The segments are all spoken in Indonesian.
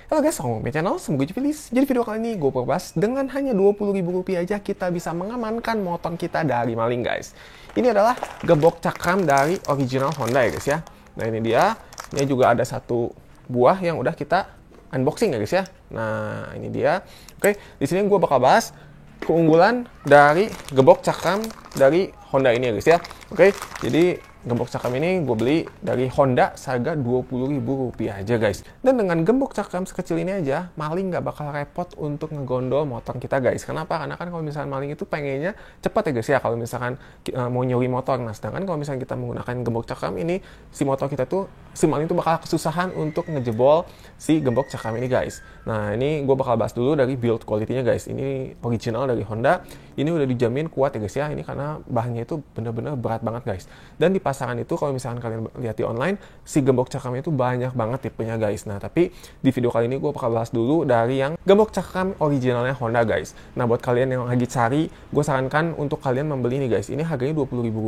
Halo guys, welcome to my channel, semoga Jupilis. Jadi video kali ini gue bahas dengan hanya Rp20.000 aja kita bisa mengamankan motor kita dari maling guys. Ini adalah gembok cakram dari original Honda ya guys ya. Nah ini dia, ini juga ada satu buah yang udah kita unboxing ya guys ya. Nah ini dia. Oke, di sini gue bakal bahas keunggulan dari gembok cakram dari Honda ini ya guys ya. Oke, jadi gembok cakram ini gue beli dari Honda seharga Rp20.000 aja guys. Dan dengan gembok cakram sekecil ini aja, maling nggak bakal repot untuk ngegondol motor kita guys. Kenapa? Karena kan kalau misalkan maling itu pengennya cepat ya guys ya. Kalau misalkan mau nyuri motor, nah sedangkan kalau misalkan kita menggunakan gembok cakram ini, si motor kita tuh, si maling tuh bakal kesusahan untuk ngejebol si gembok cakram ini guys. Nah ini gue bakal bahas dulu dari build quality-nya guys. Ini original dari Honda. Ini udah dijamin kuat ya guys ya. Ini karena bahannya itu bener-bener berat banget guys. Dan di pasaran itu kalau misalkan kalian lihat di online, si gembok cakram itu banyak banget tipenya guys. Nah tapi di video kali ini gue bakal bahas dulu dari yang gembok cakram originalnya Honda guys. Nah buat kalian yang lagi cari, gue sarankan untuk kalian membeli ini guys. Ini harganya Rp20.000.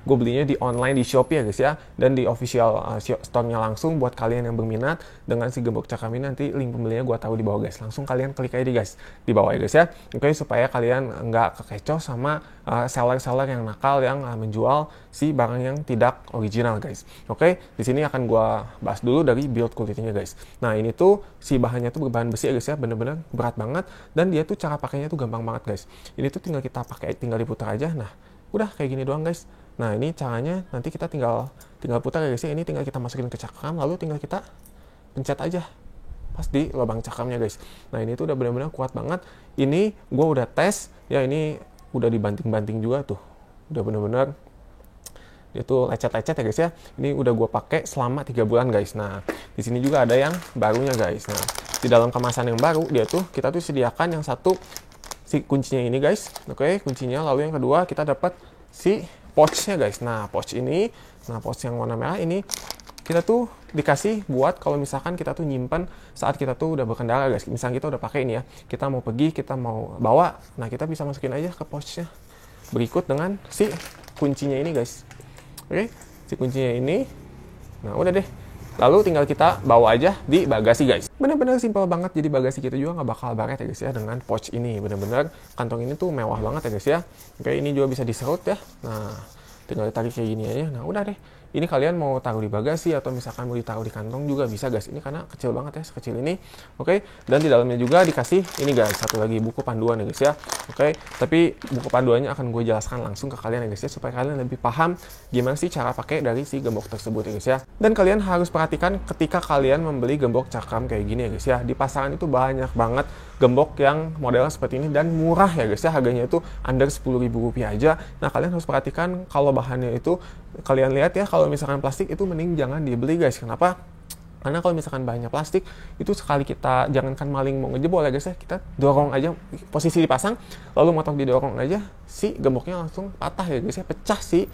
Gue belinya di online di Shopee ya guys ya. Dan di official store-nya langsung buat kalian yang berminat dengan si gembok cakram ini, nanti link pembelinya gue taruh di bawah guys. Langsung kalian klik aja guys di bawah ya guys ya. Oke, supaya kalian nggak kekecoh sama seller-seller yang nakal yang menjual si barang yang tidak original guys. Oke, di sini akan gua bahas dulu dari build quality-nya guys. Nah, ini tuh si bahannya tuh berbahan besi ya guys ya, bener-bener berat banget dan dia tuh cara pakainya tuh gampang banget guys. Ini tuh tinggal kita pakai, tinggal diputar aja. Nah, udah kayak gini doang guys. Nah, ini caranya nanti kita tinggal putar ya guys ya. Ini tinggal kita masukin ke cakram lalu tinggal kita pencet aja pas di lubang cakramnya guys. Nah, ini tuh udah bener-bener kuat banget. Ini gua udah tes ya, ini udah dibanting-banting juga tuh. Udah bener-bener dia tuh lecet-lecet ya guys ya. Ini udah gue pakai selama 3 bulan guys. Nah, di sini juga ada yang barunya guys. Nah, di dalam kemasan yang baru dia tuh kita tuh sediakan yang satu si kuncinya ini guys. Oke, kuncinya. Lalu yang kedua kita dapat si pouch-nya guys. Nah, pouch ini, nah pouch yang warna merah ini kita tuh dikasih buat kalau misalkan kita tuh nyimpan saat kita tuh udah berkendara guys. Misalnya kita udah pakai ini ya, kita mau pergi, kita mau bawa, nah kita bisa masukin aja ke pouch-nya berikut dengan si kuncinya ini guys. Oke, si kuncinya ini, nah udah deh. Lalu tinggal kita bawa aja di bagasi guys. Bener-bener simpel banget, jadi bagasi kita juga nggak bakal baret ya guys ya dengan pouch ini. Bener-bener kantong ini tuh mewah banget ya guys ya. Oke, ini juga bisa diserut ya. Nah, tinggal ditarik kayak gini aja. Nah udah deh. Ini kalian mau taruh di bagasi atau misalkan mau ditaruh di kantong juga bisa guys. Ini karena kecil banget ya, sekecil ini. Oke, dan di dalamnya juga dikasih ini guys, satu lagi buku panduan ya guys ya. Oke, tapi buku panduannya akan gue jelaskan langsung ke kalian ya guys ya, supaya kalian lebih paham gimana sih cara pakai dari si gembok tersebut ya guys ya. Dan kalian harus perhatikan ketika kalian membeli gembok cakram kayak gini ya guys ya. Di pasaran itu banyak banget gembok yang modelnya seperti ini dan murah ya guys ya, harganya itu under Rp10.000 aja. Nah kalian harus perhatikan kalau bahannya itu, kalian lihat ya, kalau misalkan plastik itu mending jangan dibeli guys. Kenapa? Karena kalau misalkan bahannya plastik itu sekali kita, jangankan maling mau ngejebol ya guys ya, kita dorong aja, posisi dipasang lalu motor didorong aja, si gemboknya langsung patah ya guys ya, pecah si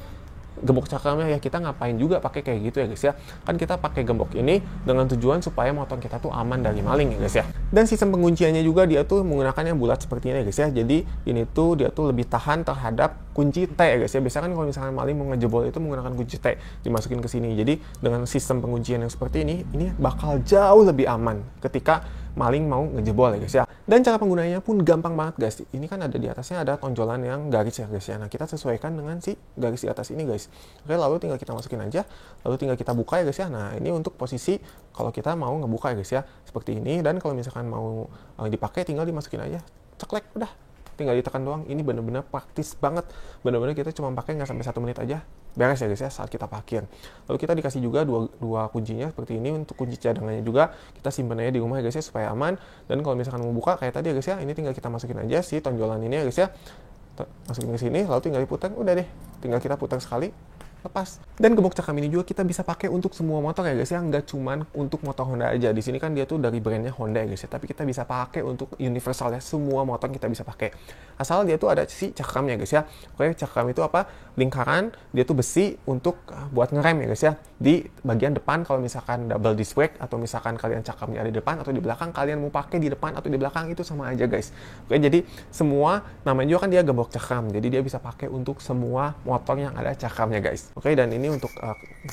gembok cakramnya. Ya kita ngapain juga pakai kayak gitu ya guys ya. Kan kita pakai gembok ini dengan tujuan supaya motor kita tuh aman dari maling ya guys ya. Dan sistem pengunciannya juga dia tuh menggunakan yang bulat seperti ini ya guys ya. Jadi ini tuh dia tuh lebih tahan terhadap kunci T ya guys ya. Biasanya kan kalau misalkan maling mau ngejebol itu menggunakan kunci T dimasukin ke sini. Jadi dengan sistem penguncian yang seperti ini bakal jauh lebih aman ketika maling mau ngejebol ya guys ya. Dan cara penggunaannya pun gampang banget guys. Ini kan ada di atasnya ada tonjolan yang garis ya guys ya. Nah kita sesuaikan dengan si garis di atas ini guys. Oke, lalu tinggal kita masukin aja, lalu tinggal kita buka ya guys ya. Nah ini untuk posisi kalau kita mau ngebuka ya guys ya, seperti ini. Dan kalau misalkan mau dipakai tinggal dimasukin aja, ceklek, udah tinggal ditekan doang. Ini bener-bener praktis banget, bener-bener kita cuma pakai nggak sampai 1 menit aja beres ya guys ya saat kita parkir. Lalu kita dikasih juga dua kuncinya seperti ini untuk kunci cadangannya juga, kita simpan aja di rumah ya guys ya supaya aman. Dan kalau misalkan mau buka kayak tadi ya guys ya, ini tinggal kita masukin aja si tonjolan ini ya guys ya, masukin ke sini lalu tinggal diputar, udah deh, tinggal kita putar sekali, lepas. Dan gembok cakram ini juga kita bisa pakai untuk semua motor ya guys ya, nggak cuman untuk motor Honda aja. Di sini kan dia tuh dari brandnya Honda ya guys ya, tapi kita bisa pakai untuk universal ya, semua motor kita bisa pakai. Asal dia tuh ada si cakramnya guys ya. Oke, cakram itu apa? Lingkaran, dia tuh besi untuk buat ngerem ya guys ya. Di bagian depan kalau misalkan double disc brake atau misalkan kalian cakramnya ada di depan atau di belakang, kalian mau pakai di depan atau di belakang itu sama aja guys. Oke, jadi semua namanya juga kan dia gembok cakram. Jadi dia bisa pakai untuk semua motor yang ada cakramnya guys. Oke, dan ini untuk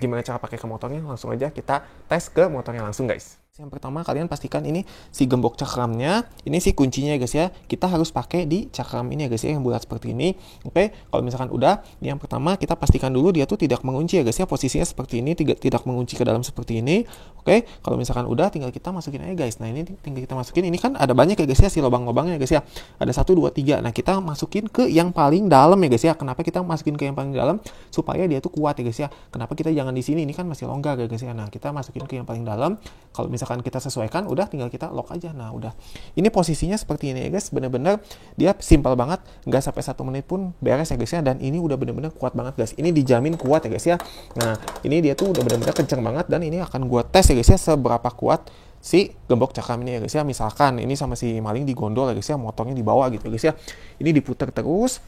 gimana cara pakai ke motornya, langsung aja kita tes ke motornya langsung guys. Yang pertama kalian pastikan ini si gembok cakramnya, ini si kuncinya ya guys ya. Kita harus pakai di cakram ini ya guys ya, yang bulat seperti ini. Oke, kalau misalkan udah, ini yang pertama kita pastikan dulu dia tuh tidak mengunci ya guys ya. Posisinya seperti ini, tidak mengunci ke dalam seperti ini. Oke, kalau misalkan udah tinggal kita masukin aja guys. Nah, ini tinggal kita masukin. Ini kan ada banyak ya guys ya si lubang-lubangnya ya guys ya. Ada 1 2 3. Nah, kita masukin ke yang paling dalam ya guys ya. Kenapa kita masukin ke yang paling dalam? Supaya dia tuh kuat ya guys ya. Kenapa kita jangan di sini? Ini kan masih longgar ya guys ya. Nah, kita masukin ke yang paling dalam. Kalau misalkan kita sesuaikan, udah tinggal kita lock aja. Nah, udah. Ini posisinya seperti ini ya guys. Bener-bener dia simpel banget, nggak sampai 1 menit pun beres ya guys ya. Dan ini udah bener-bener kuat banget guys. Ini dijamin kuat ya guys ya. Nah, ini dia tuh udah bener-bener kenceng banget, dan ini akan gua tes ya guys ya seberapa kuat si gembok cakram ini ya guys ya. Misalkan ini sama si maling digondol ya guys ya, motongnya di bawah gitu ya guys ya. Ini diputar terus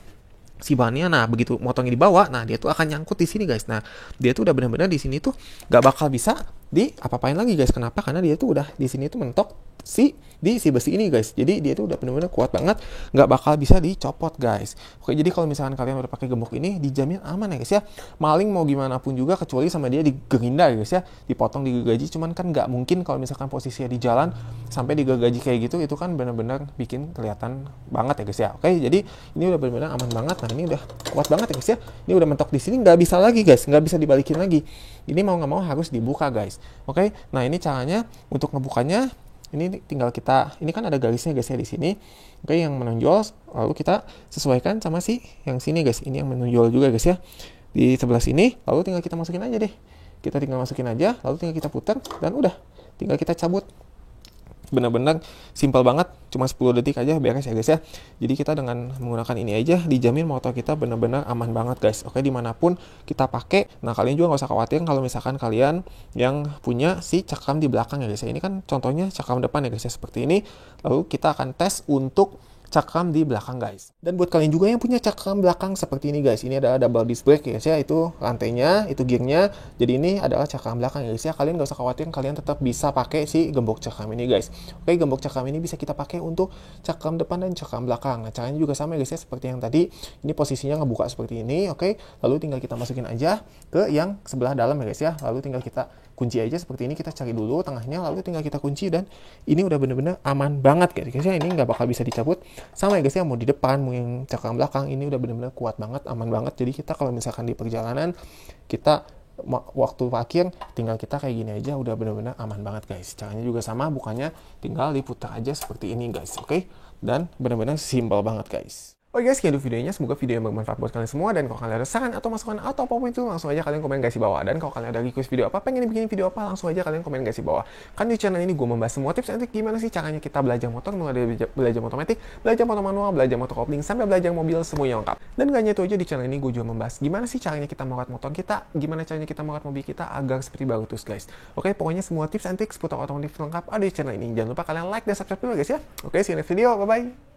si bannya. Nah, begitu motongnya dibawa, nah dia tuh akan nyangkut di sini guys. Nah, dia tuh udah benar-benar di sini tuh gak bakal bisa di apa-apain lagi guys. Kenapa? Karena dia tuh udah di sini tuh mentok di si besi ini guys. Jadi dia tuh udah benar-benar kuat banget, nggak bakal bisa dicopot guys. Oke, jadi kalau misalkan kalian udah pakai gembok ini, dijamin aman ya guys ya. Maling mau gimana pun juga, kecuali sama dia digerinda ya guys ya, dipotong, digergaji. Cuman kan nggak mungkin kalau misalkan posisinya di jalan sampai digergaji kayak gitu, itu kan benar-benar bikin kelihatan banget ya guys ya. Oke, jadi ini udah benar-benar aman banget. Nah, ini udah kuat banget ya guys ya. Ini udah mentok di sini, nggak bisa lagi guys, nggak bisa dibalikin lagi. Ini mau nggak mau harus dibuka guys. Oke, nah ini caranya untuk ngebukanya. Ini tinggal kita, ini kan ada garisnya guys ya di sini. Oke, yang menonjol, lalu kita sesuaikan sama si yang sini guys. Ini yang menonjol juga guys ya, di sebelah sini. Lalu tinggal kita masukin aja deh. Kita tinggal masukin aja, lalu tinggal kita putar, dan udah, tinggal kita cabut. Benar-benar simpel banget, cuma 10 detik aja beres ya guys ya. Jadi kita dengan menggunakan ini aja dijamin motor kita benar-benar aman banget guys. Oke, dimanapun kita pakai. Nah, kalian juga nggak usah khawatir kalau misalkan kalian yang punya si cakram di belakang ya guys ya. Ini kan contohnya cakram depan ya guys ya, seperti ini. Lalu kita akan tes untuk cakram di belakang guys. Dan buat kalian juga yang punya cakram belakang seperti ini guys, ini adalah double disc brake ya guys ya, itu rantainya, itu gearnya. Jadi ini adalah cakram belakang ya guys ya. Kalian gak usah khawatir, kalian tetap bisa pakai si gembok cakram ini guys. Oke, gembok cakram ini bisa kita pakai untuk cakram depan dan cakram belakang. Nah, caranya juga sama ya guys ya, seperti yang tadi. Ini posisinya ngebuka seperti ini. Oke, lalu tinggal kita masukin aja ke yang sebelah dalam ya guys ya. Lalu tinggal kita kunci aja seperti ini, kita cari dulu tengahnya, lalu tinggal kita kunci, dan ini udah bener-bener aman banget guys ya. Ini nggak bakal bisa dicabut. Sama ya guys ya, mau di depan mau yang cakram belakang, ini udah bener-bener kuat banget, aman banget. Jadi kita kalau misalkan di perjalanan, kita waktu parkir tinggal kita kayak gini aja, udah bener-bener aman banget guys. Caranya juga sama, bukannya tinggal diputar aja seperti ini guys. Oke, dan bener-bener simpel banget guys. Oke guys, sekian dulu videonya. Semoga video yang bermanfaat buat kalian semua. Dan kalau kalian ada saran atau masukan atau apapun itu, langsung aja kalian komen guys di bawah. Dan kalau kalian ada request video apa, pengen bikin video apa, langsung aja kalian komen guys di bawah. Kan di channel ini gue membahas semua tips and trik gimana sih caranya kita belajar motor, mulai dari belajar motor otomatis, belajar motor manual, belajar motor kopling, sampai belajar mobil, semuanya lengkap. Dan gak hanya itu aja, di channel ini gue juga membahas gimana sih caranya kita merawat motor kita, gimana caranya kita merawat mobil kita agar seperti baru terus guys. Oke, pokoknya semua tips and trik seputar otomotif lengkap ada di channel ini. Jangan lupa kalian like dan subscribe dulu guys ya. Oke, see you next video, bye bye.